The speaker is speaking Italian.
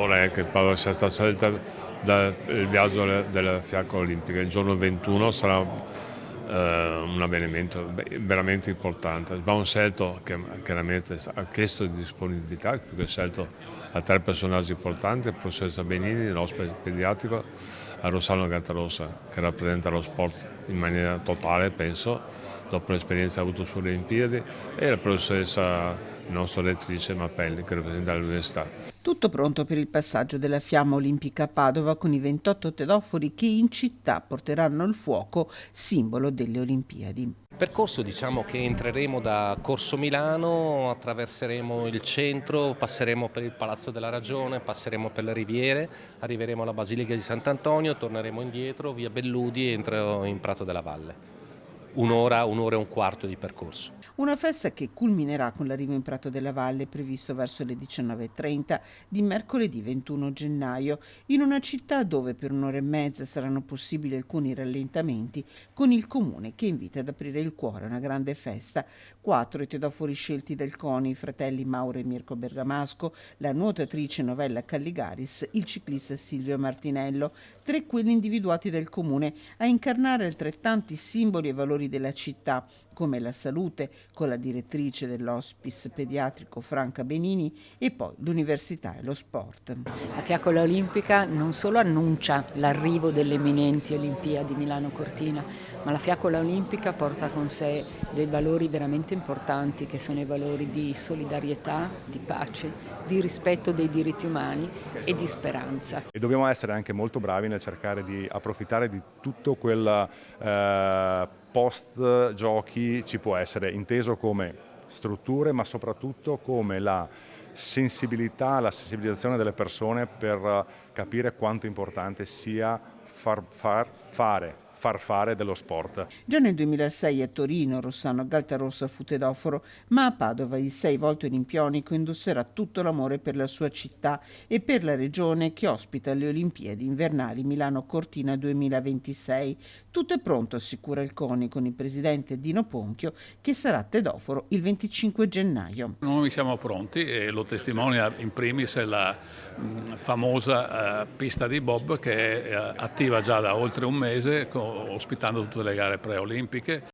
vorrei che Padova sia stata scelta dal viaggio della fiaccola olimpica. Il giorno 21 sarà un avvenimento veramente importante. Abbiamo scelto, chiaramente ha chiesto di disponibilità, perché ha scelto a 3 personaggi importanti: il professoressa Benini, l'ospite pediatrico, a Rossano Gattarossa, che rappresenta lo sport in maniera totale, penso, dopo l'esperienza avuta sulle Olimpiadi, e la professoressa, la nostra lettrice Mappelli, che rappresenta l'università. Tutto pronto per il passaggio della fiamma olimpica a Padova con i 28 tedofori che in città porteranno il fuoco, simbolo delle Olimpiadi. Percorso, diciamo che entreremo da Corso Milano, attraverseremo il centro, passeremo per il Palazzo della Ragione, passeremo per le Riviere, arriveremo alla Basilica di Sant'Antonio, torneremo indietro via Belludi e entrerò in Prato della Valle. Un'ora e un quarto di percorso. Una festa che culminerà con l'arrivo in Prato della Valle, previsto verso le 19:30 di mercoledì 21 gennaio, in una città dove per un'ora e mezza saranno possibili alcuni rallentamenti, con il comune che invita ad aprire il cuore a una grande festa. 4 i tedofori scelti dal CONI, i fratelli Mauro e Mirko Bergamasco, la nuotatrice Novella Calligaris, il ciclista Silvio Martinello, 3 quelli individuati dal comune a incarnare altrettanti simboli e valori della città, come la salute, con la direttrice dell'hospice pediatrico Franca Benini, e poi l'università e lo sport. La fiaccola olimpica non solo annuncia l'arrivo delle imminenti Olimpiadi Milano-Cortina, ma la fiaccola olimpica porta con sé dei valori veramente importanti, che sono i valori di solidarietà, di pace, di rispetto dei diritti umani e di speranza. E dobbiamo essere anche molto bravi nel cercare di approfittare di tutto quel post giochi, ci può essere inteso come strutture, ma soprattutto come la sensibilità, la sensibilizzazione delle persone per capire quanto importante sia far fare dello sport. Già nel 2006 a Torino Rossano Galtarossa fu tedoforo, ma a Padova il 6 volte olimpionico indosserà tutto l'amore per la sua città e per la regione che ospita le Olimpiadi invernali Milano-Cortina 2026. Tutto è pronto, assicura il CONI, con il presidente Dino Ponchio, che sarà tedoforo il 25 gennaio. Noi siamo pronti e lo testimonia in primis la famosa pista di bob, che è attiva già da oltre un mese, ospitando tutte le gare preolimpiche.